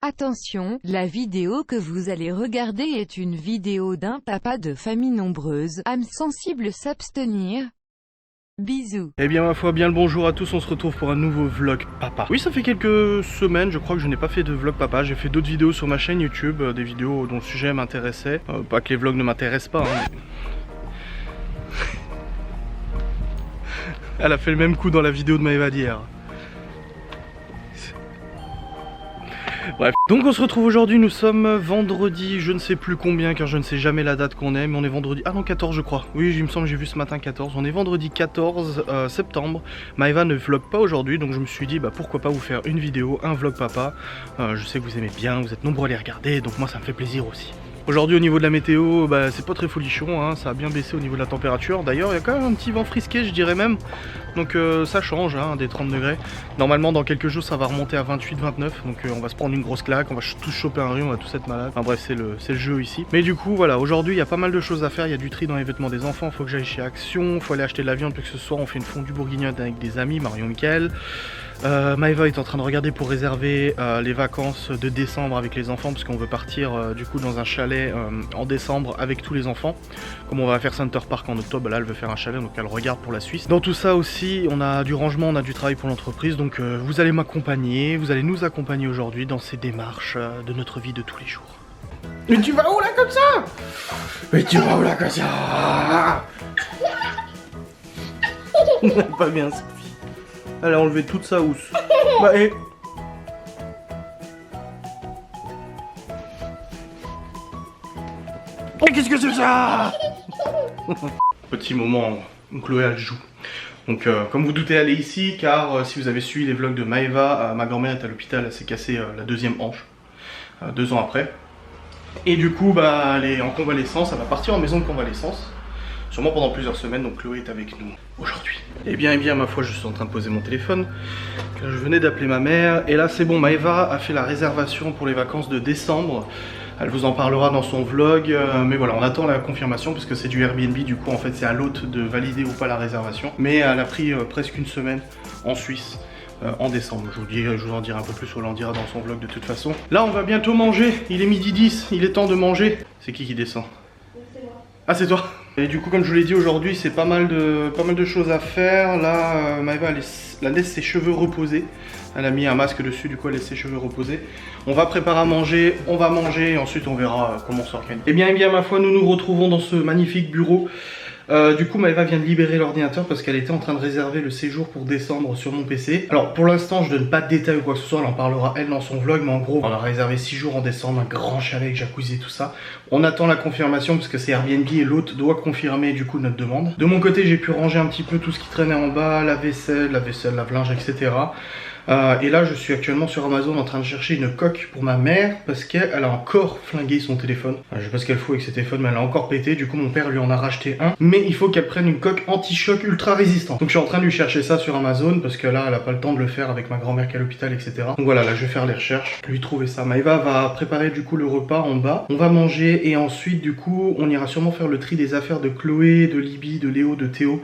Attention, la vidéo que vous allez regarder est une vidéo d'un papa de famille nombreuse, âme sensible s'abstenir. Bisous. Eh bien ma foi, bien le bonjour à tous, on se retrouve pour un nouveau vlog papa. Oui, ça fait quelques semaines, je crois que je n'ai pas fait de vlog papa. J'ai fait d'autres vidéos sur ma chaîne YouTube, des vidéos dont le sujet m'intéressait. Pas que les vlogs ne m'intéressent pas, hein, mais... Elle a fait le même coup dans la vidéo de Maëva d'hier. Bref, donc on se retrouve aujourd'hui, nous sommes vendredi, je ne sais plus combien car je ne sais jamais la date qu'on est, mais on est vendredi, ah non 14 je crois, oui il me semble que j'ai vu ce matin 14, on est vendredi 14 septembre, Maëva ne vlog pas aujourd'hui donc je me suis dit bah pourquoi pas vous faire une vidéo, un vlog papa, je sais que vous aimez bien, vous êtes nombreux à les regarder donc moi ça me fait plaisir aussi. Aujourd'hui au niveau de la météo, bah, c'est pas très folichon, hein, ça a bien baissé au niveau de la température. D'ailleurs il y a quand même un petit vent frisqué je dirais même. Donc ça change hein, des 30 degrés. Normalement dans quelques jours ça va remonter à 28-29. Donc on va se prendre une grosse claque, on va tous choper un rhume, on va tous être malades. Enfin bref c'est le jeu ici. Mais du coup voilà, aujourd'hui il y a pas mal de choses à faire. Il y a du tri dans les vêtements des enfants, faut que j'aille chez Action, faut aller acheter de la viande parce que ce soir on fait une fondue bourguignonne avec des amis, Marion Michael. Maëva est en train de regarder pour réserver les vacances de décembre avec les enfants parce qu'on veut partir du coup dans un chalet en décembre avec tous les enfants. Comme on va faire Center Park en octobre, là elle veut faire un chalet donc elle regarde pour la Suisse. Dans tout ça aussi on a du rangement, on a du travail pour l'entreprise donc vous allez m'accompagner, vous allez nous accompagner aujourd'hui dans ces démarches de notre vie de tous les jours. Mais tu vas où là comme ça? Mais tu vas où là comme ça? Pas bien Sophie. Elle a enlevé toute sa housse. Bah et... Oh qu'est-ce que c'est ça? Petit moment où Chloé elle joue. Donc comme vous doutez elle est ici car si vous avez suivi les vlogs de Maëva, ma grand-mère est à l'hôpital, elle s'est cassée la deuxième hanche 2 ans après. Et du coup bah elle est en convalescence, elle va partir en maison de convalescence. Sûrement pendant plusieurs semaines, donc Chloé est avec nous aujourd'hui. Eh bien, ma foi, je suis en train de poser mon téléphone. Car je venais d'appeler ma mère. Et là, c'est bon, Maëva a fait la réservation pour les vacances de décembre. Elle vous en parlera dans son vlog. Mais voilà, on attend la confirmation parce que c'est du Airbnb. Du coup, en fait, c'est à l'hôte de valider ou pas la réservation. Mais elle a pris presque une semaine en Suisse. En décembre, je vous en dirai un peu plus, on l'en dira dans son vlog de toute façon. Là, on va bientôt manger. Il est midi 10, il est temps de manger. C'est qui descend? C'est moi. Ah, c'est toi? Et du coup comme je vous l'ai dit aujourd'hui c'est pas mal de choses à faire. Là Maëva elle laisse ses cheveux reposer. Elle a mis un masque dessus, du coup elle laisse ses cheveux reposer. On va préparer à manger, on va manger et ensuite on verra comment on s'organise. Et bien ma foi nous nous retrouvons dans ce magnifique bureau. Du coup Maëva vient de libérer l'ordinateur parce qu'elle était en train de réserver le séjour pour décembre sur mon PC. Alors pour l'instant je donne pas de détails ou quoi que ce soit, elle en parlera elle dans son vlog, mais en gros on a réservé 6 jours en décembre, un grand chalet avec jacuzzi et tout ça. On attend la confirmation parce que c'est Airbnb et l'hôte doit confirmer du coup notre demande. De mon côté j'ai pu ranger un petit peu tout ce qui traînait en bas, la vaisselle, lave-linge, etc. Et là je suis actuellement sur Amazon en train de chercher une coque pour ma mère parce qu'elle a encore flingué son téléphone. Je sais pas ce qu'elle fout avec ses téléphones mais elle a encore pété, du coup mon père lui en a racheté un. Mais il faut qu'elle prenne une coque anti-choc ultra résistante. Donc je suis en train de lui chercher ça sur Amazon parce que là elle a pas le temps de le faire avec ma grand-mère qui est à l'hôpital, etc. Donc voilà, là je vais faire les recherches, lui trouver ça. Maëva va préparer du coup le repas en bas. On va manger et ensuite du coup on ira sûrement faire le tri des affaires de Chloé, de Libby, de Léo, de Théo.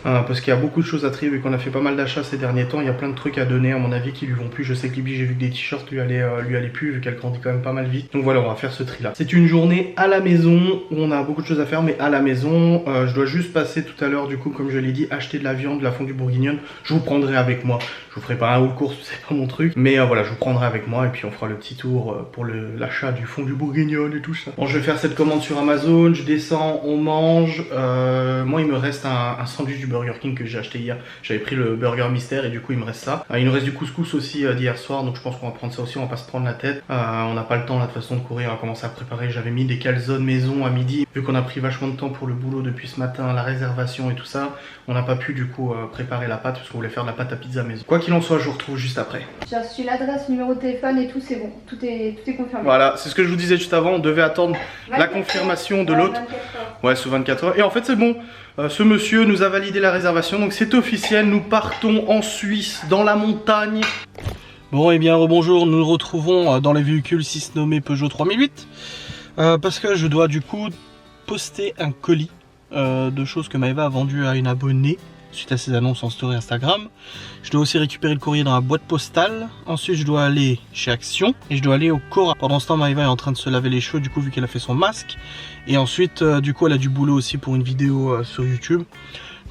Parce qu'il y a beaucoup de choses à trier vu qu'on a fait pas mal d'achats ces derniers temps. Il y a plein de trucs à donner à mon avis qui lui vont plus. Je sais que Libby, j'ai vu que des t-shirts lui allaient plus vu qu'elle grandit quand même pas mal vite. Donc voilà, on va faire ce tri là. C'est une journée à la maison où on a beaucoup de choses à faire mais à la maison. Je dois juste passer tout à l'heure du coup comme je l'ai dit, acheter de la viande, de la fondue bourguignonne. Je vous prendrai avec moi. Je vous ferai pas un haul course, c'est pas mon truc. Mais voilà, je vous prendrai avec moi et puis on fera le petit tour pour l'achat du fondue bourguignonne et tout ça. Bon, je vais faire cette commande sur Amazon, je descends, on mange. Moi il me reste un sandwich du Burger King que j'ai acheté hier. J'avais pris le burger mystère et du coup il me reste ça. Il nous reste du couscous aussi d'hier soir, donc je pense qu'on va prendre ça aussi, on va pas se prendre la tête. On n'a pas le temps là de toute façon de courir à commencer à préparer. J'avais mis des calzones maison à midi. Vu qu'on a pris vachement de temps pour le boulot depuis ce matin, la réservation et tout ça, on n'a pas pu du coup préparer la pâte parce qu'on voulait faire de la pâte à pizza maison. Quoi qu'il en soit, je vous retrouve juste après. J'ai reçu l'adresse, numéro de téléphone et tout, c'est bon. Tout est confirmé. Voilà, c'est ce que je vous disais juste avant, on devait attendre la confirmation de l'autre. Ouais, sous 24 heures. Et en fait c'est bon. Ce monsieur nous a validé la réservation, donc c'est officiel, nous partons en Suisse, dans la montagne. Bon et bien rebonjour, nous nous retrouvons dans les véhicules 6 nommés Peugeot 3008 parce que je dois du coup poster un colis de choses que Maëva a vendu à une abonnée suite à ces annonces en story Instagram. Je dois aussi récupérer le courrier dans la boîte postale. Ensuite, je dois aller chez Action et je dois aller au Cora. Pendant ce temps, Maëva est en train de se laver les cheveux, du coup, vu qu'elle a fait son masque. Et ensuite, du coup, elle a du boulot aussi pour une vidéo sur YouTube.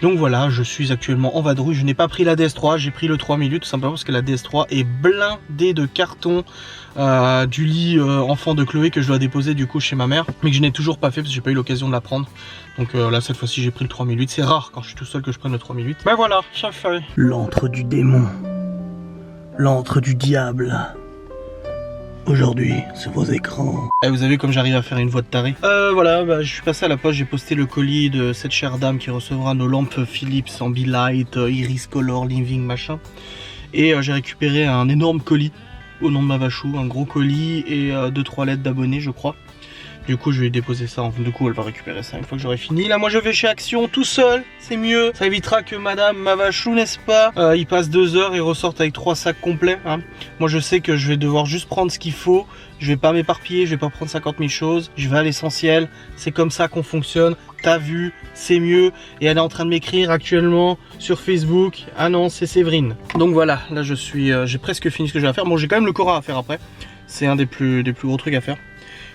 Donc voilà, je suis actuellement en vadrouille. Je n'ai pas pris la DS3, j'ai pris le 3008 tout simplement parce que la DS3 est blindée de cartons du lit enfant de Chloé que je dois déposer du coup chez ma mère, mais que je n'ai toujours pas fait parce que j'ai pas eu l'occasion de la prendre. Donc là cette fois-ci j'ai pris le 3008. C'est rare quand je suis tout seul que je prenne le 3008. Ben voilà, ça fait. L'antre du démon, l'antre du diable. Aujourd'hui, sur vos écrans. Et vous avez comme j'arrive à faire une voix de taré. Voilà, bah, je suis passé à la poste, j'ai posté le colis de cette chère dame qui recevra nos lampes Philips Ambilight, Iris Color, Living, machin. Et j'ai récupéré un énorme colis au nom de Mavachou, un gros colis et 2-3 lettres d'abonnés je crois. Du coup je vais déposer ça, du coup elle va récupérer ça une fois que j'aurai fini. Là moi je vais chez Action tout seul, c'est mieux. Ça évitera que madame Mavachou, n'est-ce pas, il passe 2 heures et ressorte avec 3 sacs complets hein. Moi je sais que je vais devoir juste prendre ce qu'il faut. Je vais pas m'éparpiller, je vais pas prendre 50 000 choses. Je vais à l'essentiel, c'est comme ça qu'on fonctionne. T'as vu, c'est mieux. Et elle est en train de m'écrire actuellement sur Facebook. Ah non, c'est Séverine. Donc voilà, là je suis, j'ai presque fini ce que j'ai à faire. Bon j'ai quand même le Cora à faire après. C'est un des plus gros trucs à faire.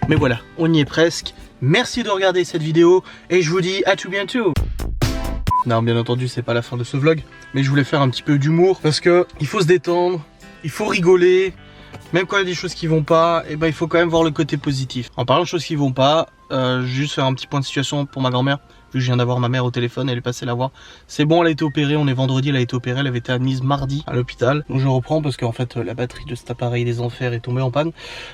Mais voilà, on y est presque. Merci de regarder cette vidéo et je vous dis à tout bientôt. Non, bien entendu, c'est pas la fin de ce vlog, mais je voulais faire un petit peu d'humour parce que il faut se détendre, il faut rigoler. Même quand il y a des choses qui vont pas, et ben il faut quand même voir le côté positif. En parlant de choses qui vont pas, juste faire un petit point de situation pour ma grand-mère. Vu que je viens d'avoir ma mère au téléphone, elle est passée la voir. C'est bon, elle a été opérée, on est vendredi, elle a été opérée, elle avait été admise mardi à l'hôpital. Donc je reprends parce qu'en fait la batterie de cet appareil des enfers est tombée en panne.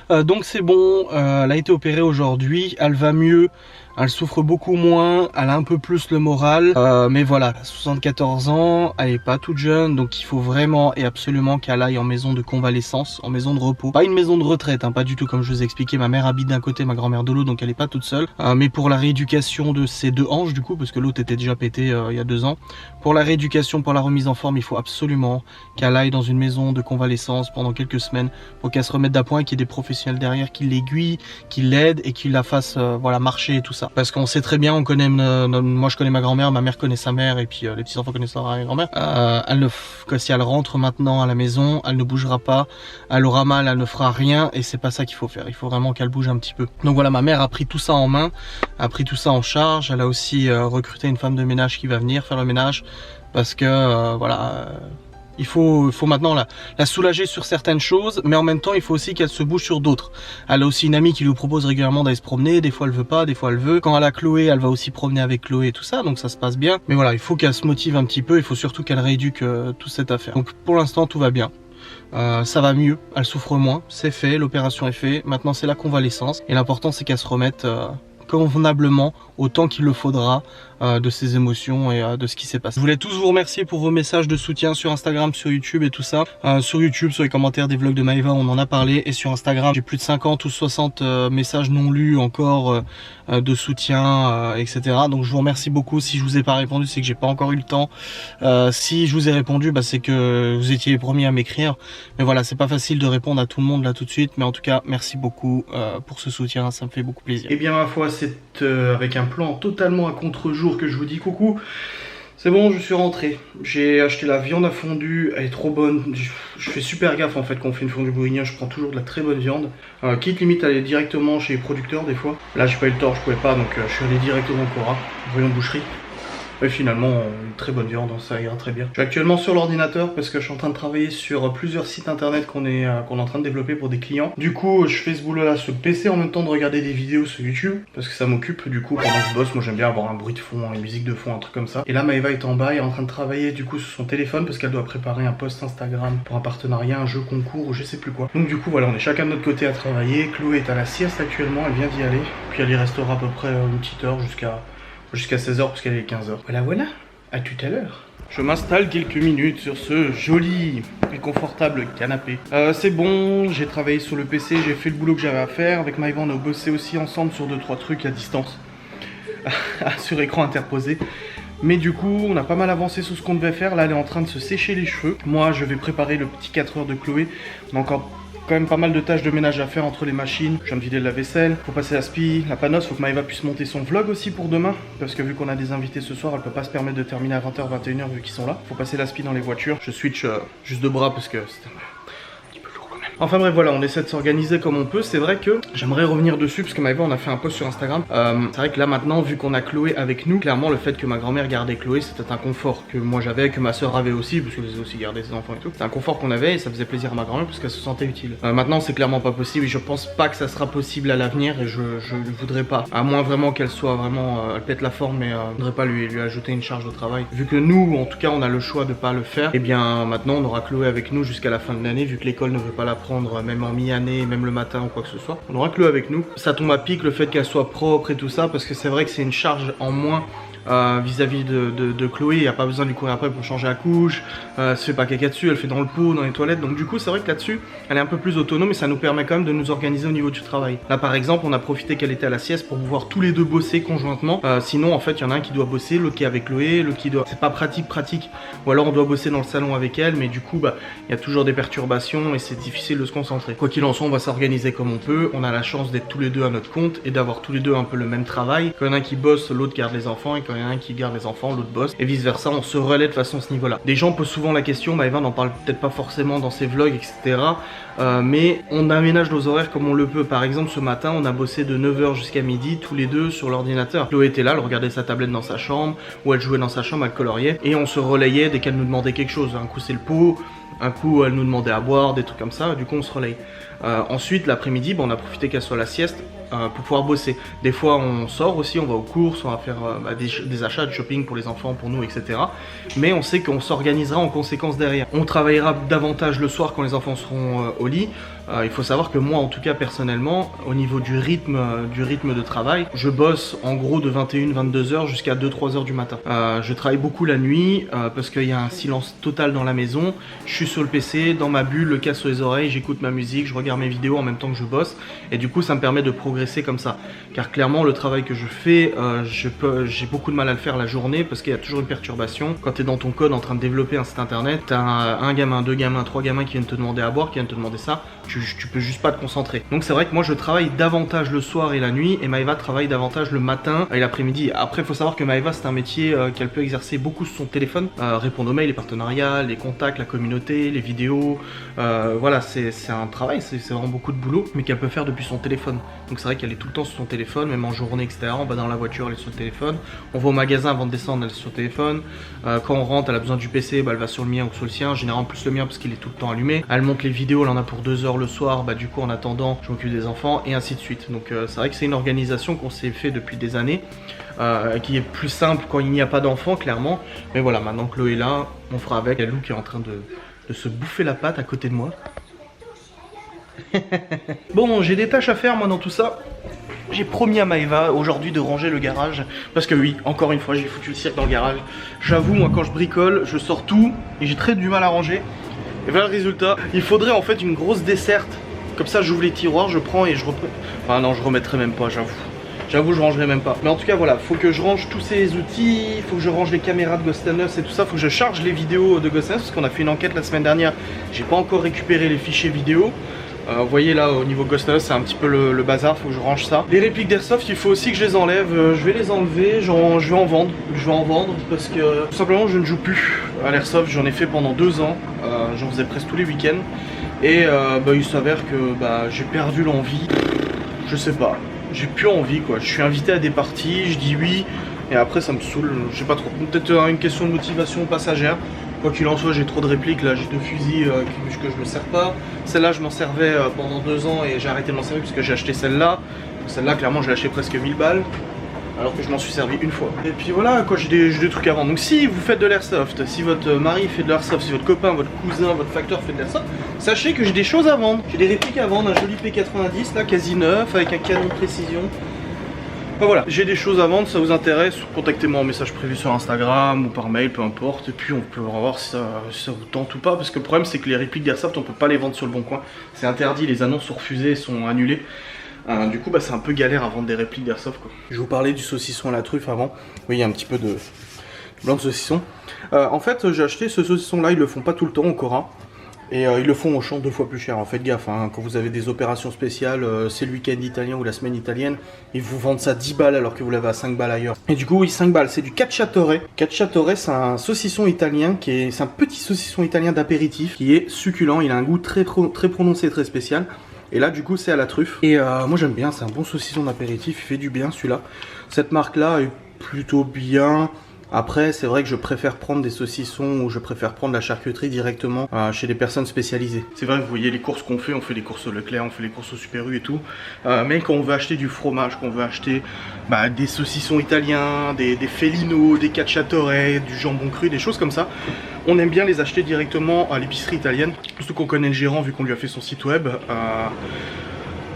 Donc c'est bon, elle a été opérée aujourd'hui, elle va mieux. Elle souffre beaucoup moins, elle a un peu plus le moral, mais voilà, elle a 74 ans, elle est pas toute jeune, donc il faut vraiment et absolument qu'elle aille en maison de convalescence, en maison de repos. Pas une maison de retraite, hein, pas du tout comme je vous ai expliqué, ma mère habite d'un côté, ma grand-mère de l'autre, donc elle est pas toute seule. Mais pour la rééducation de ses 2 hanches du coup, parce que l'autre était déjà pété il y a 2 ans, pour la rééducation, pour la remise en forme, il faut absolument qu'elle aille dans une maison de convalescence pendant quelques semaines, pour qu'elle se remette d'appoint, qu'il y ait des professionnels derrière qui l'aiguillent, qui l'aident et qui la fassent voilà, marcher et tout ça. Parce qu'on sait très bien, on connaît, moi je connais ma grand-mère, ma mère connaît sa mère et puis les petits enfants connaissent leur grand-mère. Si elle rentre maintenant à la maison, elle ne bougera pas, elle aura mal, elle ne fera rien et c'est pas ça qu'il faut faire. Il faut vraiment qu'elle bouge un petit peu. Donc voilà, ma mère a pris tout ça en main, a pris tout ça en charge. Elle a aussi recruté une femme de ménage qui va venir faire le ménage parce que voilà. Il faut maintenant la soulager sur certaines choses, mais en même temps il faut aussi qu'elle se bouge sur d'autres. Elle a aussi une amie qui lui propose régulièrement d'aller se promener, des fois elle veut pas, des fois elle veut. Quand elle a Chloé, elle va aussi promener avec Chloé et tout ça, donc ça se passe bien. Mais voilà, il faut qu'elle se motive un petit peu, il faut surtout qu'elle rééduque toute cette affaire. Donc pour l'instant tout va bien. Ça va mieux, elle souffre moins, c'est fait, l'opération est faite, maintenant c'est la convalescence. Et l'important c'est qu'elle se remette convenablement autant qu'il le faudra de ses émotions et de ce qui s'est passé. Je voulais tous vous remercier pour vos messages de soutien sur Instagram, sur YouTube et tout ça. Sur YouTube, sur les commentaires des vlogs de Maëva, on en a parlé. Et sur Instagram, j'ai plus de 50 ou 60 messages non lus encore de soutien, etc. Donc je vous remercie beaucoup. Si je vous ai pas répondu, c'est que j'ai pas encore eu le temps. Si je vous ai répondu, bah, c'est que vous étiez les premiers à m'écrire. Mais voilà, c'est pas facile de répondre à tout le monde là tout de suite. Mais en tout cas, merci beaucoup pour ce soutien, ça me fait beaucoup plaisir. Et bien ma foi, c'est avec un plan totalement à contre-jour que je vous dis coucou. C'est bon, je suis rentré. J'ai acheté la viande à fondue, elle est trop bonne. Je fais super gaffe en fait quand on fait une fondue bourguignonne, je prends toujours de la très bonne viande. Quitte limite à aller directement chez les producteurs des fois. Là j'ai pas eu le temps, je pouvais pas, donc je suis allé directement au Cora, voyons boucherie. Et finalement, une très bonne viande, ça ira très bien. Je suis actuellement sur l'ordinateur parce que je suis en train de travailler sur plusieurs sites internet qu'on est en train de développer pour des clients. Du coup, je fais ce boulot là sur le PC en même temps de regarder des vidéos sur YouTube parce que ça m'occupe du coup pendant que je bosse. Moi j'aime bien avoir un bruit de fond, une musique de fond, un truc comme ça. Et là Maëva est en bas, elle est en train de travailler du coup sur son téléphone parce qu'elle doit préparer un post Instagram pour un partenariat, un jeu concours ou je sais plus quoi. Donc du coup voilà, on est chacun de notre côté à travailler. Chloé est à la sieste actuellement, elle vient d'y aller. Puis elle y restera à peu près une petite heure jusqu'à 16h parce qu'elle est 15h. Voilà, à tout à l'heure. Je m'installe quelques minutes sur ce joli et confortable canapé. C'est bon, j'ai travaillé sur le PC, j'ai fait le boulot que j'avais à faire. Avec Maëva, on a bossé aussi ensemble sur 2-3 trucs à distance, sur écran interposé. Mais du coup, on a pas mal avancé sur ce qu'on devait faire. Là, elle est en train de se sécher les cheveux. Moi, je vais préparer le petit 4 heures de Chloé. On a encore quand même pas mal de tâches de ménage à faire entre les machines. Je viens de vider la vaisselle, faut passer la spi, la panos, faut que Maëva puisse monter son vlog aussi pour demain. Parce que vu qu'on a des invités ce soir, elle peut pas se permettre de terminer à 20h, 21h vu qu'ils sont là. Faut passer la spi dans les voitures. Je switch juste de bras parce que c'était... Enfin bref voilà, on essaie de s'organiser comme on peut. C'est vrai que j'aimerais revenir dessus parce que Maëva on a fait un post sur Instagram. C'est vrai que là maintenant vu qu'on a Chloé avec nous, clairement le fait que ma grand-mère gardait Chloé c'était un confort que moi j'avais, que ma soeur avait aussi parce que je faisais aussi garder ses enfants et tout. C'est un confort qu'on avait et ça faisait plaisir à ma grand-mère parce qu'elle se sentait utile. Maintenant c'est clairement pas possible et je pense pas que ça sera possible à l'avenir et je ne voudrais pas. À moins vraiment qu'elle soit vraiment, elle pète la forme mais je voudrais pas lui ajouter une charge de travail. Vu que nous en tout cas on a le choix de pas le faire, et bien maintenant on aura Chloé avec nous jusqu'à la fin de l'année vu que l'école ne veut pas la prendre même en mi-année, même le matin ou quoi que ce soit. On aura Chloé avec nous. Ça tombe à pic le fait qu'elle soit propre et tout ça parce que c'est vrai que c'est une charge en moins vis-à-vis de Chloé. Il n'y a pas besoin de lui courir après pour changer la couche, elle se fait pas caca dessus, elle fait dans le pot, dans les toilettes. Donc du coup c'est vrai que là-dessus elle est un peu plus autonome et ça nous permet quand même de nous organiser au niveau du travail. Là par exemple on a profité qu'elle était à la sieste pour pouvoir tous les deux bosser conjointement. Sinon en fait il y en a un qui doit bosser, l'autre qui est avec Chloé, l'autre qui doit... C'est pas pratique. Ou alors on doit bosser dans le salon avec elle mais du coup bah il y a toujours des perturbations et c'est difficile de se concentrer. Quoi qu'il en soit on va s'organiser comme on peut. On a la chance d'être tous les deux à notre compte et d'avoir tous les deux un peu le même travail. Quand il y en a un qui bosse, l'autre garde les enfants et quand il y en a un qui garde les enfants, l'autre bosse et vice versa, on se relaie de façon à ce niveau là. Des gens posent souvent la question, Maëva n'en parle peut-être pas forcément dans ses vlogs etc. Mais on aménage nos horaires comme on le peut. Par exemple ce matin on a bossé de 9h jusqu'à midi tous les deux sur l'ordinateur. Chloé était là, elle regardait sa tablette dans sa chambre ou elle jouait dans sa chambre, elle coloriait et on se relayait dès qu'elle nous demandait quelque chose. Un coup c'est le pot, un coup elle nous demandait à boire, des trucs comme ça, du coup on se relaye. Ensuite l'après-midi on a profité qu'elle soit à la sieste pour pouvoir bosser. Des fois on sort aussi, on va aux courses, on va faire des achats, de shopping pour les enfants, pour nous etc. Mais on sait qu'on s'organisera en conséquence derrière. On travaillera davantage le soir quand les enfants seront au lit. Il faut savoir que moi en tout cas personnellement au niveau du rythme de travail, je bosse en gros de 21-22h jusqu'à 2-3h du matin. Je travaille beaucoup la nuit parce qu'il y a un silence total dans la maison. Je suis sur le PC, dans ma bulle, le casque sur les oreilles, j'écoute ma musique, je regarde mes vidéos en même temps que je bosse et du coup ça me permet de progresser comme ça. Car clairement le travail que je fais, j'ai beaucoup de mal à le faire la journée parce qu'il y a toujours une perturbation. Quand tu es dans ton code en train de développer un site internet, tu as un gamin, deux gamins, trois gamins qui viennent te demander à boire, qui viennent te demander ça. Tu peux juste pas te concentrer. Donc c'est vrai que moi je travaille davantage le soir et la nuit et Maëva travaille davantage le matin et l'après-midi. Après il faut savoir que Maëva c'est un métier qu'elle peut exercer beaucoup sur son téléphone, répondre aux mails, les partenariats, les contacts, la communauté, les vidéos, voilà c'est un travail, c'est vraiment beaucoup de boulot mais qu'elle peut faire depuis son téléphone. Donc c'est vrai qu'elle est tout le temps sur son téléphone, même en journée etc. On va dans la voiture, elle est sur le téléphone, on va au magasin avant de descendre, elle est sur le téléphone, quand on rentre elle a besoin du PC, bah, elle va sur le mien ou sur le sien, généralement plus le mien parce qu'il est tout le temps allumé. Elle monte les vidéos, elle en a pour 2 heures le soir, bah du coup en attendant je m'occupe des enfants et ainsi de suite. Donc c'est vrai que c'est une organisation qu'on s'est fait depuis des années, qui est plus simple quand il n'y a pas d'enfants clairement. Mais voilà, maintenant Chloé est là, on fera avec. Il y a Lou qui est en train de se bouffer la patte à côté de moi. Bon, j'ai des tâches à faire moi dans tout ça. J'ai promis à Maëva aujourd'hui de ranger le garage. Parce que oui, encore une fois j'ai foutu le cirque dans le garage. J'avoue moi quand je bricole, je sors tout et j'ai très du mal à ranger. Et voilà le résultat. Il faudrait en fait une grosse desserte. Comme ça j'ouvre les tiroirs, je prends et je reprends. Enfin non, je remettrai même pas, j'avoue. J'avoue, je rangerai même pas. Mais en tout cas, voilà, faut que je range tous ces outils, faut que je range les caméras de Ghost and Us et tout ça, faut que je charge les vidéos de Ghost and Us parce qu'on a fait une enquête la semaine dernière. J'ai pas encore récupéré les fichiers vidéo. Vous voyez là au niveau Ghost and Us c'est un petit peu le bazar, faut que je range ça. Les répliques d'airsoft il faut aussi que je les enlève, je vais les enlever, je vais en vendre parce que tout simplement je ne joue plus à l'airsoft, j'en ai fait pendant 2 ans, j'en faisais presque tous les week-ends et il s'avère que j'ai perdu l'envie, je sais pas, j'ai plus envie quoi, je suis invité à des parties, je dis oui et après ça me saoule, je sais pas trop, peut-être une question de motivation passagère. Quoi qu'il en soit, j'ai trop de répliques, là j'ai 2 fusils que je me sers pas. Celle-là je m'en servais pendant 2 ans et j'ai arrêté de m'en servir parce que j'ai acheté celle-là. Celle-là clairement j'ai acheté presque 1000 balles alors que je m'en suis servi une fois. Et puis voilà quoi, j'ai des trucs à vendre. Donc si vous faites de l'airsoft, si votre mari fait de l'airsoft, si votre copain, votre cousin, votre facteur fait de l'airsoft, sachez que j'ai des choses à vendre. J'ai des répliques à vendre, un joli P90 là quasi neuf avec un canon de précision. Enfin, voilà, j'ai des choses à vendre, ça vous intéresse, contactez-moi en message privé sur Instagram ou par mail, peu importe, et puis on peut voir si ça vous tente ou pas, parce que le problème c'est que les répliques d'airsoft on peut pas les vendre sur le bon coin, c'est interdit, les annonces sont refusées, sont annulées, du coup c'est un peu galère à vendre des répliques d'airsoft quoi. Je vais vous parlais du saucisson à la truffe avant, oui il y a un petit peu de blanc de saucisson. En fait j'ai acheté ce saucisson là, ils le font pas tout le temps au Cora. Et ils le font au champ 2 fois plus cher. Faites gaffe, hein, quand vous avez des opérations spéciales, c'est le week-end italien ou la semaine italienne, ils vous vendent ça 10 balles alors que vous l'avez à 5 balles ailleurs. Et du coup, oui, 5 balles, c'est du cacciatore. Cacciatore, c'est un saucisson italien c'est un petit saucisson italien d'apéritif qui est succulent. Il a un goût très prononcé, très spécial. Et là, du coup, c'est à la truffe. Et moi, j'aime bien, c'est un bon saucisson d'apéritif, il fait du bien celui-là. Cette marque-là est plutôt bien. Après, c'est vrai que je préfère prendre des saucissons ou je préfère prendre la charcuterie directement chez des personnes spécialisées. C'est vrai que vous voyez les courses qu'on fait, on fait les courses au Leclerc, on fait les courses au Super U et tout. Mais quand on veut acheter du fromage, quand on veut acheter des saucissons italiens, des felino, des cacciatore, du jambon cru, des choses comme ça, on aime bien les acheter directement à l'épicerie italienne. Surtout qu'on connaît le gérant vu qu'on lui a fait son site web.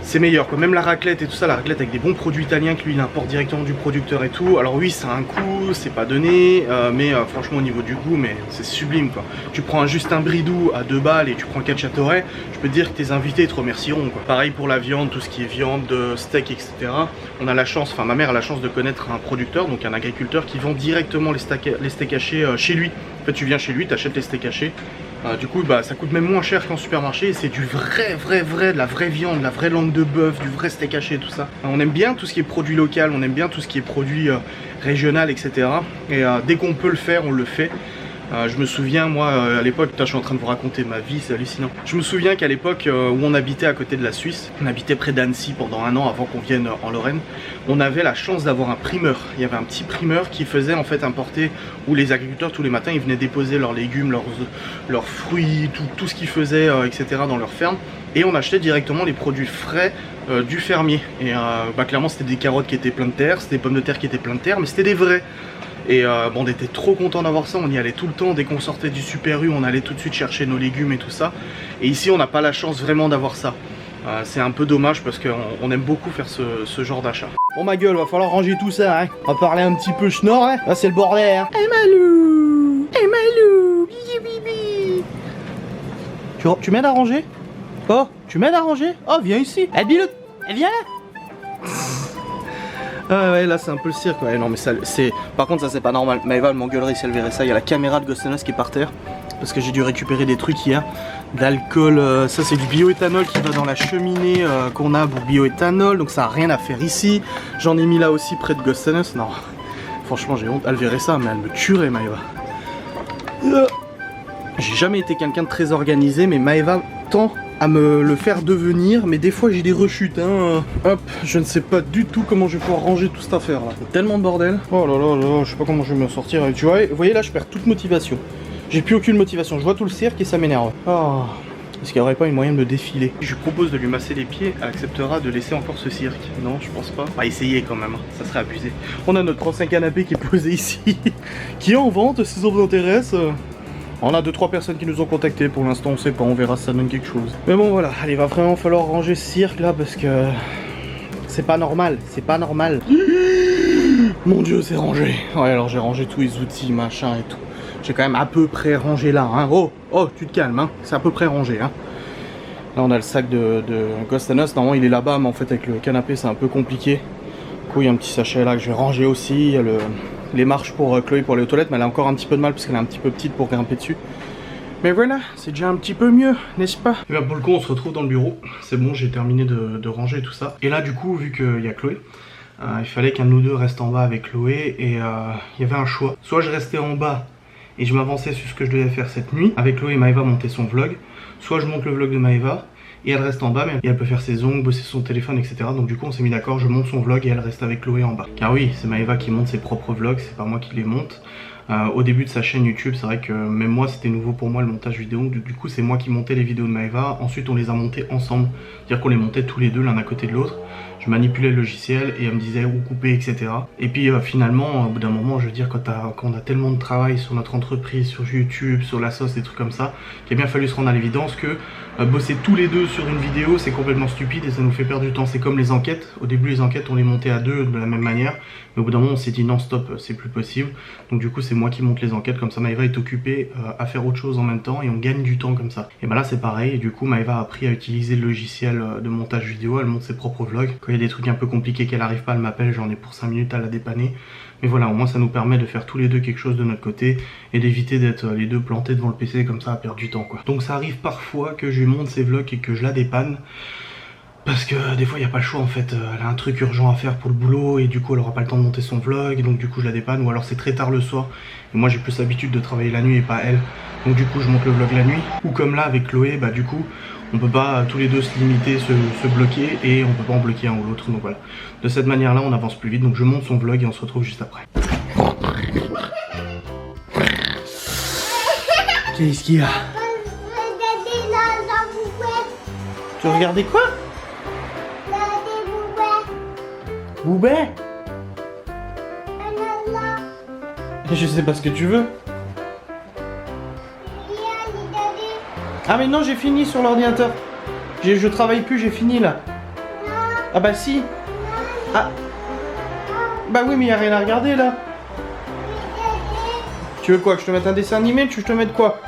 C'est meilleur quoi, même la raclette et tout ça, la raclette avec des bons produits italiens que lui il importe directement du producteur et tout. Alors oui, ça a un coût, c'est pas donné, mais franchement au niveau du goût, mais c'est sublime quoi. Tu prends juste un bridou à 2 balles et tu prends cacciatore, je peux te dire que tes invités te remercieront quoi. Pareil pour la viande, tout ce qui est viande, steak, etc. On a la chance, enfin ma mère a la chance de connaître un producteur, donc un agriculteur qui vend directement les steaks hachés chez lui. En fait tu viens chez lui, t'achètes les steaks hachés. Du coup ça coûte même moins cher qu'en supermarché et c'est du de la vraie viande, la vraie langue de bœuf, du vrai steak haché, tout ça. On aime bien tout ce qui est produit local, on aime bien tout ce qui est produit régional, etc. Et dès qu'on peut le faire, on le fait. Je me souviens, moi, à l'époque, je suis en train de vous raconter ma vie, c'est hallucinant. Je me souviens qu'à l'époque où on habitait à côté de la Suisse, on habitait près d'Annecy pendant 1 an avant qu'on vienne en Lorraine, on avait la chance d'avoir un primeur. Il y avait un petit primeur qui faisait en fait importer, où les agriculteurs tous les matins, ils venaient déposer leurs légumes, leurs fruits, tout ce qu'ils faisaient, etc. dans leur ferme. Et on achetait directement les produits frais du fermier. Et clairement, c'était des carottes qui étaient pleines de terre, c'était des pommes de terre qui étaient pleines de terre, mais c'était des vrais. Et on était trop content d'avoir ça, on y allait tout le temps, dès qu'on sortait du Super U, on allait tout de suite chercher nos légumes et tout ça. Et ici on n'a pas la chance vraiment d'avoir ça. C'est un peu dommage parce qu'on aime beaucoup faire ce genre d'achat. Bon ma gueule, va falloir ranger tout ça, hein. On va parler un petit peu schnorr, hein. Là c'est le bordel, hein. Hey Malou, hey Malou, bibi. Tu m'aides à ranger? Oh, tu m'aides à ranger? Oh, viens ici. Elle viens là. Ah ouais, là c'est un peu le cirque. Ouais, non mais ça c'est. Par contre ça c'est pas normal. Maëva elle m'engueulerait si elle verrait ça. Il y a la caméra de Ghost and Us qui est par terre. Parce que j'ai dû récupérer des trucs hier. De l'alcool, ça c'est du bioéthanol qui va dans la cheminée qu'on a pour bioéthanol. Donc ça a rien à faire ici. J'en ai mis là aussi près de Ghost and Us. Non, franchement j'ai honte. Elle verrait ça mais elle me tuerait Maëva. J'ai jamais été quelqu'un de très organisé mais Maëva tend à me le faire devenir, mais des fois j'ai des rechutes, hein. Hop, je ne sais pas du tout comment je vais pouvoir ranger toute cette affaire là. Tellement de bordel. Oh là là là, je sais pas comment je vais me sortir. Tu vois, vous voyez là, je perds toute motivation. J'ai plus aucune motivation. Je vois tout le cirque et ça m'énerve. Oh. Est-ce qu'il n'y aurait pas une moyen de me défiler? Je lui propose de lui masser les pieds, elle acceptera de laisser encore ce cirque. Non, je pense pas. On va essayer quand même, ça serait abusé. On a notre ancien canapé qui est posé ici, qui est en vente si ça vous intéresse. On a 2-3 personnes qui nous ont contactés, pour l'instant on sait pas, on verra si ça donne quelque chose. Mais bon voilà, il va vraiment falloir ranger ce cirque là parce que c'est pas normal, c'est pas normal. Mon dieu c'est rangé. Ouais alors j'ai rangé tous les outils, machin et tout. J'ai quand même à peu près rangé là, hein. Oh, tu te calmes, hein. C'est à peu près rangé, hein. Là on a le sac de Ghost and Us, normalement il est là-bas mais en fait avec le canapé c'est un peu compliqué. Du coup il y a un petit sachet là que je vais ranger aussi, il y a les marches pour Chloé pour aller aux toilettes, mais elle a encore un petit peu de mal parce qu'elle est un petit peu petite pour grimper dessus. Mais voilà, c'est déjà un petit peu mieux, n'est-ce pas? Et bien pour le coup on se retrouve dans le bureau, c'est bon j'ai terminé de ranger tout ça. Et là du coup vu qu'il y a Chloé, il fallait qu'un de nous deux reste en bas avec Chloé et il y avait un choix. Soit je restais en bas et je m'avançais sur ce que je devais faire cette nuit, avec Chloé Maëva monter son vlog, soit je monte le vlog de Maëva et elle reste en bas, mais elle peut faire ses ongles, bosser son téléphone, etc. Donc du coup on s'est mis d'accord, je monte son vlog et elle reste avec Chloé en bas. Car oui, c'est Maëva qui monte ses propres vlogs, c'est pas moi qui les monte. Au début de sa chaîne YouTube, c'est vrai que même moi c'était nouveau pour moi le montage vidéo, du coup c'est moi qui montais les vidéos de Maëva, ensuite on les a montées ensemble, c'est-à-dire qu'on les montait tous les deux l'un à côté de l'autre. Je manipulais le logiciel et elle me disait où couper, etc. Et puis finalement, au bout d'un moment, je veux dire, quand on a tellement de travail sur notre entreprise, sur YouTube, sur la sauce, des trucs comme ça, qu'il a bien fallu se rendre à l'évidence que bosser tous les deux sur une vidéo, c'est complètement stupide et ça nous fait perdre du temps. C'est comme les enquêtes. Au début, les enquêtes, on les montait à deux de la même manière. Mais au bout d'un moment, on s'est dit non, stop, c'est plus possible. Donc du coup, c'est moi qui monte les enquêtes, comme ça Maëva est occupée à faire autre chose en même temps et on gagne du temps comme ça. Et bah là c'est pareil, et du coup Maëva a appris à utiliser le logiciel de montage vidéo, elle monte ses propres vlogs. Quand il y a des trucs un peu compliqués qu'elle arrive pas, elle m'appelle, j'en ai pour 5 minutes à la dépanner. Mais voilà, au moins ça nous permet de faire tous les deux quelque chose de notre côté et d'éviter d'être les deux plantés devant le PC comme ça à perdre du temps quoi. Donc ça arrive parfois que je lui monte ses vlogs et que je la dépanne. Parce que des fois il n'y a pas le choix en fait, elle a un truc urgent à faire pour le boulot et du coup elle aura pas le temps de monter son vlog et donc du coup je la dépanne, ou alors c'est très tard le soir et moi j'ai plus l'habitude de travailler la nuit et pas elle, donc du coup je monte le vlog la nuit, ou comme là avec Chloé, bah du coup on peut pas tous les deux se limiter, se bloquer, et on peut pas en bloquer un ou l'autre, donc voilà. De cette manière là on avance plus vite, donc je monte son vlog et on se retrouve juste après. Qu'est-ce qu'il y a? Tu regardais quoi? Boubet? Je sais pas ce que tu veux. Ah mais non, j'ai fini sur l'ordinateur. Je travaille plus, j'ai fini là. Ah bah si. Ah. Bah oui mais y a rien à regarder là. Tu veux quoi? Que je te mette un dessin animé? Tu veux que je te mette quoi?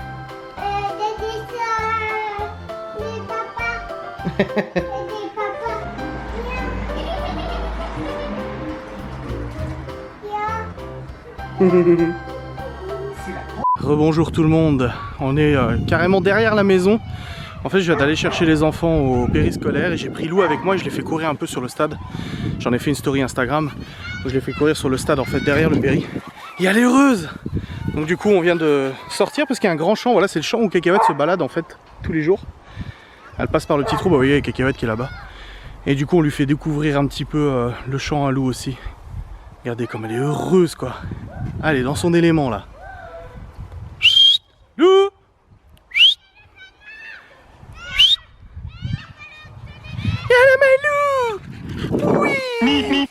Rebonjour tout le monde, on est carrément derrière la maison. En fait je viens d'aller chercher les enfants au périscolaire et j'ai pris Lou avec moi et je l'ai fait courir un peu sur le stade. J'en ai fait une story Instagram où je l'ai fait courir sur le stade en fait derrière le péri. Et elle est heureuse. Donc du coup on vient de sortir parce qu'il y a un grand champ, voilà c'est le champ où Cacahuète se balade en fait tous les jours. Elle passe par le petit trou, bah vous voyez Cacahuète qui est là-bas. Et du coup on lui fait découvrir un petit peu le champ à Lou aussi. Regardez comme elle est heureuse quoi. Elle est dans son élément là. Chut. Lou. Chut. Chut. Y'a la Malou. Oui.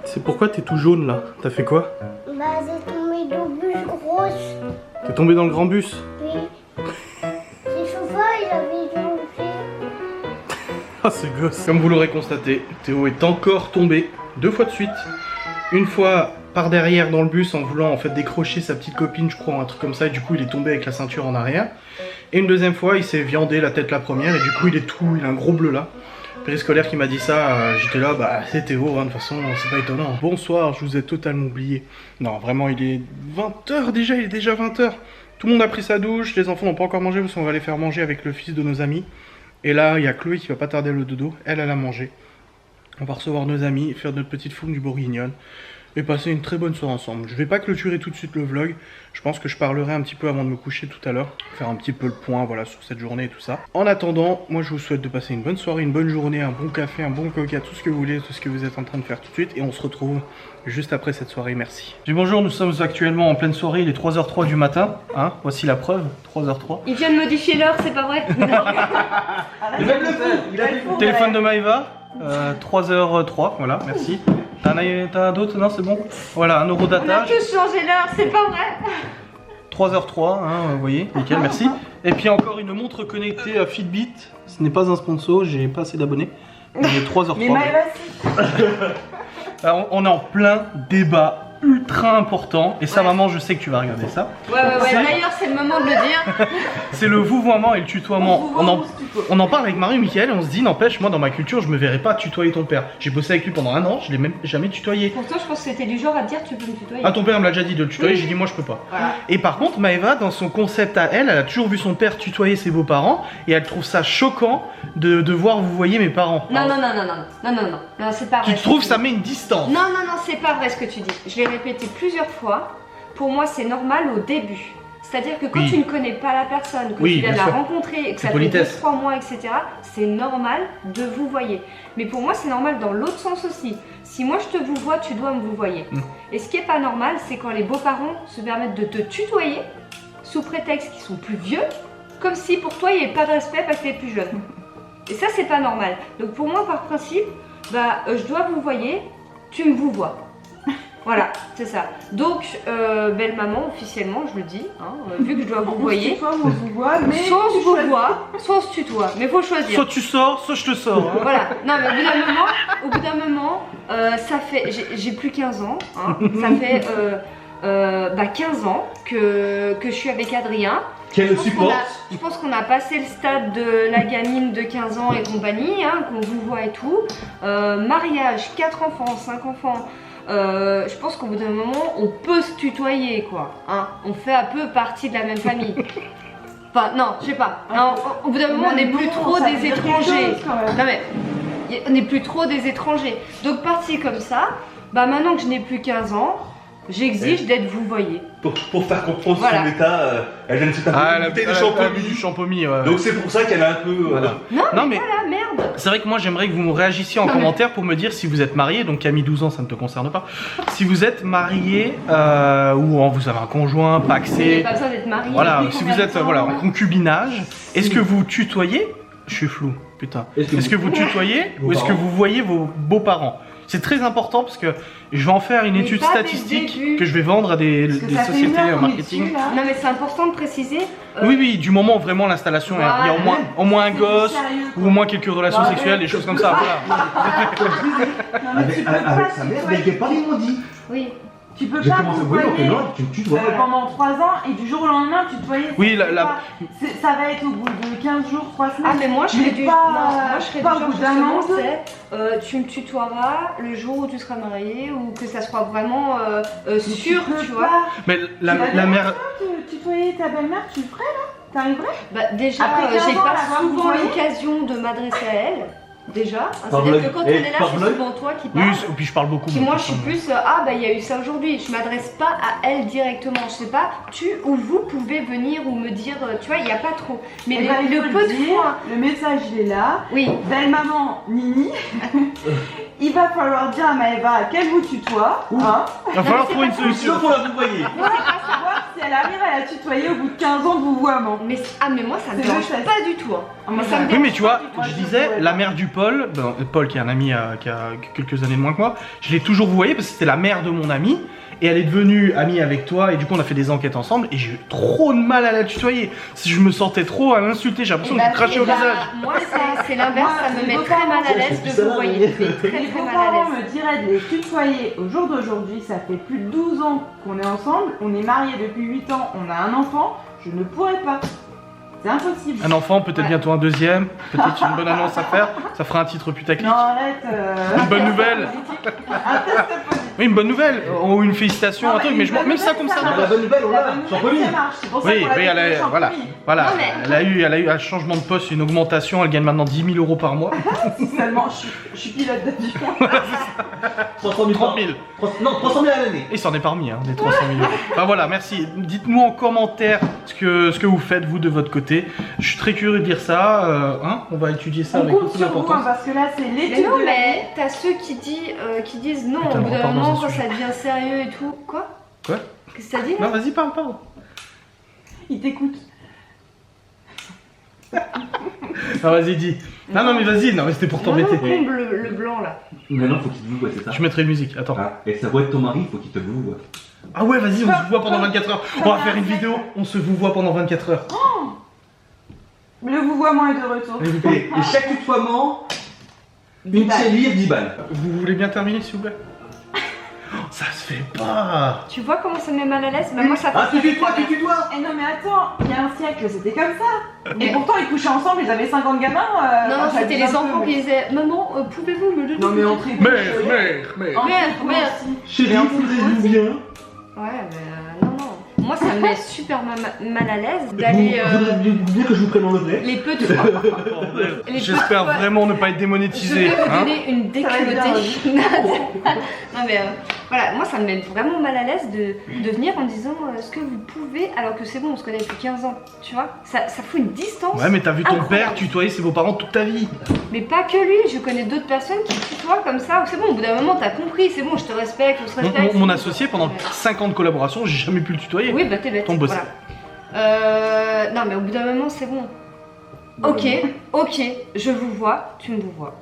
C'est pourquoi t'es tout jaune là? T'as fait quoi? Bah j'ai tombé dans le bus grosse. T'es tombé dans le grand bus? Oui. Les chauffeurs ils avaient chauffé. Ah ce gosse. Comme vous l'aurez constaté, Théo est encore tombé 2 fois de suite. Une fois par derrière dans le bus en voulant en fait décrocher sa petite copine je crois, un truc comme ça, et du coup il est tombé avec la ceinture en arrière. Et une deuxième fois il s'est viandé la tête la première et du coup il est tout, il a un gros bleu là. Périscolaire qui m'a dit ça, j'étais là, bah c'est Théo, hein, de toute façon c'est pas étonnant. Bonsoir, je vous ai totalement oublié. Non vraiment il est 20h déjà, il est déjà 20h. Tout le monde a pris sa douche, les enfants n'ont pas encore mangé parce qu'on va les faire manger avec le fils de nos amis. Et là il y a Chloé qui va pas tarder le dodo, elle a mangé. On va recevoir nos amis, faire notre petite fouine du bourguignonne et passer une très bonne soirée ensemble. Je vais pas clôturer tout de suite le vlog, je pense que je parlerai un petit peu avant de me coucher tout à l'heure, faire un petit peu le point voilà, sur cette journée et tout ça. En attendant, moi je vous souhaite de passer une bonne soirée, une bonne journée, un bon café, un bon coca, tout ce que vous voulez, tout ce que vous êtes en train de faire tout de suite, et on se retrouve juste après cette soirée, merci. Bonjour, nous sommes actuellement en pleine soirée, il est 3h03 du matin, hein, voici la preuve, 3h03. Il vient de modifier l'heure, c'est pas vrai? Téléphone de Maëva, 3h03, voilà, merci. T'as d'autres? Non, c'est bon. Voilà, 1 euro On a d'attache. tous changé l'heure, c'est pas vrai? 3h03, hein, vous voyez, nickel, merci. Et puis encore une montre connectée à Fitbit. Ce n'est pas un sponsor, j'ai pas assez d'abonnés. Mais 3h03. Mais Maëva si. Alors, on est en plein débat ultra important. Et ça, Ouais. maman, je sais que tu vas regarder ça. Ouais, d'ailleurs c'est le moment de le dire. C'est le vouvoiement et le tutoiement. On en parle avec Marie et Mickaël et on se dit, n'empêche, moi dans ma culture, je me verrais pas tutoyer ton père. J'ai bossé avec lui pendant 1 an, je l'ai même jamais tutoyé. Pourtant je pense que c'était du genre à te dire tu peux me tutoyer. Ah, ton père me l'a déjà dit de le tutoyer, j'ai dit moi je peux pas. Voilà. Et par contre, Maëva, dans son concept à elle, elle a toujours vu son père tutoyer ses beaux-parents et elle trouve ça choquant de voir vous voyez mes parents. Non, c'est pas vrai. Tu trouves ça met une distance? Non, c'est pas vrai ce que tu dis. Je l'ai répété plusieurs fois. Pour moi, c'est normal au début. C'est-à-dire que quand Oui. tu ne connais pas la personne, que Oui, tu viens de bien la sûr. rencontrer et que C'est ça fait politesse. 2-3 mois, etc., c'est normal de vous voyer. Mais pour moi, c'est normal dans l'autre sens aussi. Si moi je te vous vois, tu dois me vous voyer. Et ce qui est pas normal, c'est quand les beaux-parents se permettent de te tutoyer sous prétexte qu'ils sont plus vieux, comme si pour toi il n'y avait pas de respect parce que tu es plus jeune. Et ça, c'est pas normal. Donc pour moi, par principe, je dois vous voyer, tu me vous vois. Voilà, c'est ça. Donc, belle maman, officiellement, je le dis, hein, vu que je dois vous voyer. Soit on se voit, mais Soit on se voit, soit on se tutoie. Mais faut choisir. Soit tu sors, soit je te sors. Hein. Voilà. Non, mais au bout d'un moment, ça fait. J'ai plus 15 ans. Hein, ça fait 15 ans que je suis avec Adrien. Qu'elle le supporte. Je pense qu'on a passé le stade de la gamine de 15 ans et compagnie, hein, qu'on vous voit et tout. Mariage, 4 enfants, 5 enfants. Je pense qu'au bout d'un moment, on peut se tutoyer, quoi. Hein. On fait un peu partie de la même famille. Enfin, non, je sais pas. Non, au bout d'un moment, on n'est plus trop des étrangers. Non mais, on n'est plus trop des étrangers. Donc, parti comme ça, bah maintenant que je n'ai plus 15 ans, j'exige d'être vous voyez. Pour faire comprendre Voilà. son état, elle vient de se taper une bouteille de champomis. du champomis. Ouais. Donc c'est pour ça qu'elle a un peu... Voilà. Non, mais mais voilà, merde. c'est vrai que moi j'aimerais que vous me réagissiez en commentaire pour me dire si vous êtes marié, donc Camille 12 ans ça ne te concerne pas, si vous êtes marié ou vous avez un conjoint, Vous n'avez pacsé, pas besoin d'être marié. voilà, Depuis si combien vous de êtes temps, voilà, ouais. en concubinage, est-ce que vous tutoyez? Je suis flou, putain. Est-ce que vous tutoyez ou est-ce que vous voyez vos beaux-parents? C'est très important parce que je vais en faire une Mais étude pas dès le statistique début. que je vais vendre à des Parce que ça fait sociétés une heure qu'on est marketing. dessus, là. Non, mais c'est important de préciser. Oui, oui, du moment où vraiment l'installation, il y a au moins un gosse, Sérieux, ou au moins quelques relations Ouais. sexuelles, des choses comme ça. Voilà. Non, mais tu peux pas Avec sa mère, tutoyer. mais il n'y a pas ils m'ont dit. Oui. Tu peux J'ai pas commencé à voir, ok, tutoyer non, tu me tutoies. pendant 3 ans et du jour au lendemain tu tutoyais. Oui, Ça va être au bout de 15 jours, 3 semaines. Ah, mais moi je Mais serais du pas- non, moi je serais pas du au genre bout d'un justement, an, deux. c'est tu me tutoieras le jour où tu seras marié ou que ça soit vraiment Mais sûr, peux tu vois. pas. Mais la mère. Tutoyer ta belle-mère, tu le ferais là? T'arriverais? Bah, déjà, Après 15 j'ai ans, pas la voir, vous souvent voyez l'occasion de m'adresser à elle. Déjà, hein, Par c'est-à-dire blog. que quand on Et est là, par c'est blog. souvent toi qui Oui, parles. et puis je parle beaucoup. Puis moi, moi je suis plus il y a eu ça aujourd'hui, je m'adresse pas à elle directement, je sais pas, tu ou vous pouvez venir ou me dire, tu vois, il n'y a pas trop. Mais Eh ben, il le faut peu de dire, fois, le message il est là. oui, Belle maman, Nini, il va falloir dire à Maëva qu'elle vous tutoie. Hein, Il va falloir trouver une Sinon, solution. pour la vous voyez. pour savoir si elle arrive à la tutoyer au bout de 15 ans de vouvoiement. mais moi ça me C'est dérange le test. pas du tout. Hein. Ah, moi, ça me Oui, mais tu vois, Moi, je je disais, pourrais la pas. mère du Paul, Paul qui est un ami qui a quelques années de moins que moi, je l'ai toujours vouvoyé parce que c'était la mère de mon ami. Et elle est devenue amie avec toi et du coup on a fait des enquêtes ensemble et j'ai eu trop de mal à la tutoyer. Si je me sentais trop à l'insulter, j'ai l'impression de lui cracher au visage. Moi c'est l'inverse, Moi, ça me les met très mal à beaux-parents, l'aise c'est de plus vous ça, voyer. mais- Très Les très mal beaux-parents à l'aise. me diraient de les tutoyer au jour d'aujourd'hui, ça fait plus de 12 ans qu'on est ensemble, on est mariés depuis 8 ans, on a un enfant, je ne pourrais pas. C'est impossible. Un enfant, peut-être Ouais. bientôt un deuxième, peut-être une bonne annonce à faire, ça fera un titre putaclic. Non, arrête. Une bonne nouvelle. Un test positif. Oui, une bonne nouvelle, ou une félicitation, Non, un truc, mais mais une je m'en bonne même ça comme ça. nouvelle, La bonne nouvelle, on La l'a. bonne nouvelle, Champomis. ça marche. C'est pour ça Oui, qu'on l'a oui, fait elle a, champomis. voilà, Non, mais- elle a eu un changement de poste, une augmentation, elle gagne maintenant 10 000 euros par mois. Si seulement je suis pilote d'avion. 300 000 30 000. Non, 300 000 à l'année. Et il s'en est parmi, hein, des 300 000 euros. Enfin voilà, merci. Dites-nous en commentaire ce que vous faites, vous, de votre côté. Je suis très curieux de dire ça. On va étudier ça On avec compte beaucoup sur vous, hein, d'importance. parce que là c'est Mais l'étude non, de la vie. mais t'as ceux qui disent non, Putain, au bout on d'un repart dans moment un quand sujet. ça devient sérieux et tout. Quoi? Quoi? Qu'est-ce que t'as dit là? Non, vas-y, parle. Il t'écoute. Non, vas-y, dis. Non, mais vas-y, non, mais c'était pour t'embêter. Comble le blanc là. Maintenant, faut qu'il te vous voit, c'est ça. Je mettrai une musique, attends. Ah, et ça voit de ton mari, il faut qu'il te vous voit. Ah ouais, vas-y, on se voit pendant 24 heures. On va faire une vidéo, on se vous voit pendant 24 heures. Le vouvoiement est de retour. Et chaque tutoiement, une balles. tirelire, 10 balles. Vous voulez bien terminer, s'il vous plaît? Oh, ça se fait pas. Tu vois comment ça me met mal à l'aise? Bah moi ça fait Ah, tu ça. tutoies, tu tutoies. Eh non mais attends, il y a un siècle c'était comme ça. Et pourtant ils couchaient ensemble, ils avaient 50 gamins. Non, enfin, c'était j'abuse les un enfants peu, qui mais- disaient Maman, pouvez-vous me le Non mais on traite. Mère. Merde. Chérie, voudrais-vous bien? Ouais, mais non. Moi ça me met super mal à l'aise d'aller Voudrais-vous bien que je vous prenne en vrai? les peu de fois. Les J'espère peu de fois- vraiment ne pas être Je démonétisé. vais vous Hein. donner une Ça va être déculottée. Non mais voilà, moi ça me met vraiment mal à l'aise de venir en disant est-ce que vous pouvez, alors que c'est bon, on se connaît depuis 15 ans, tu vois, ça fout une distance. Ouais, mais t'as vu ton Incroyable. père tutoyer ses beaux-parents toute ta vie. Mais pas que lui, je connais d'autres personnes qui tutoient comme ça, où c'est bon, au bout d'un moment t'as compris, c'est bon, je te respecte, on se respecte. Mon associé, pendant 5 ans de collaboration, j'ai jamais pu le tutoyer. Oui, bah t'es bête. Ton boss. Voilà. Non mais au bout d'un moment c'est bon. Ok, je vous vois, tu me vois.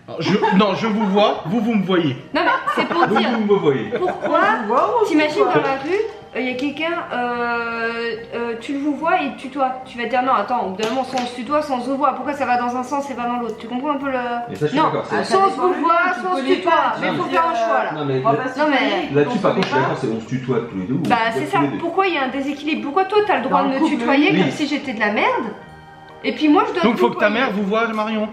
Non, je vous vois, vous me voyez. Non mais c'est pour Donc dire vous me voyez. pourquoi. Wow, T'imagines quoi. dans la rue, il y a quelqu'un, tu le vous vois et il te tutoie. Tu vas te dire non, attends, au bout d'un moment, soit on se tutoie, soit on se voit. Pourquoi ça va dans un sens et pas dans l'autre? Tu comprends un peu le. Et ça, je suis Non, d'accord. Ah, soit on se dépend vous du voit, lien, tu soit on se connais tutoie. pas, Mais tu faut veux faire un dire, choix là. Non, mais On va pas se Non, mais- tutoyer, là-dessus, on par se contre, je suis connaît d'accord, c'est on se tutoie tous les deux. Bah c'est ça, pourquoi il y a un déséquilibre? Pourquoi toi t'as le droit Dans de le me couple, tutoyer oui. comme si j'étais de la merde? Et puis moi je dois Donc te faut que ta tutoyer. mère vous voie Marion.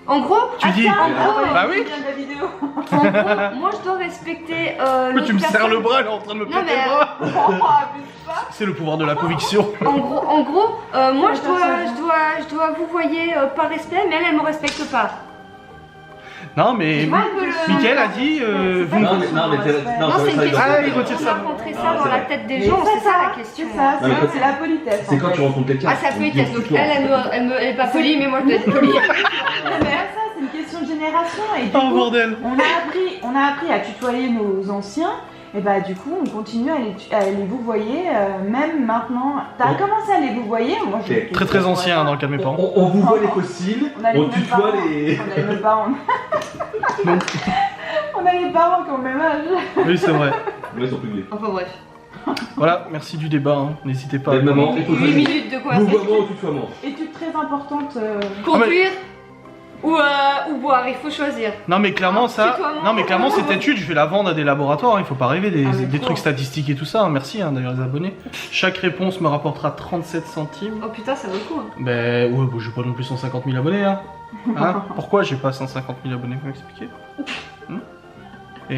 En gros, Tu dis. en gros, Bah oui. de la vidéo. en gros, moi je dois respecter Mais tu me serres le personne. bras, elle est en train de me Non, péter mais- le bras. Oh, abuse pas. C'est le pouvoir de la conviction. En gros, moi je Personne. dois vous voyer par respect, mais elle me respecte pas. Non mais Tu vois un peu le- Mickaël a dit C'est pas vous. Non, mais question de respect. Non, c'est une ça, question. Ah, il retire On ça. a rentré Non, ça dans c'est la vrai. tête des Mais gens, c'est ça la c'est question. ça, Non, mais c'est la politesse. C'est en quand fait. tu rencontres quelqu'un. Ah, c'est la on dit politesse, donc tutoie. elle est pas polie, mais moi je dois être polie. Mais ça, c'est une question de génération. Et du Oh coup, bordel. on a appris à tutoyer nos anciens. Et bah du coup, on continue à les vouvoyer, même maintenant. T'as commencé à les vouvoyer, moi je. C'est Très ancien dans le cas de mes parents. On vous voit les fossiles, On a les on mêmes tutoie parents. les. On a les mêmes parents. On a les parents qui ont le même âge. Oui c'est vrai. Ouais, ils sont plus vieux. Enfin bref. Voilà, merci du débat, hein. N'hésitez pas. Mais maman, il faut 8 choisir. minutes de conversation. Vouvoiement ou tutoiement. Étude très importante. Conduire ou boire, il faut choisir. Non mais clairement ça, tutoiement. non mais clairement cette étude je vais la vendre à des laboratoires, hein. Il faut pas rêver Ah, mais des trop. trucs statistiques et tout ça, hein. Merci hein, d'ailleurs les abonnés. Chaque réponse me rapportera 37 centimes. Oh putain, ça vaut le coup. Hein. Ben ouais, j'ai pas non plus 150 000 abonnés hein. Pourquoi j'ai pas 150 000 abonnés, vous m'expliquez Et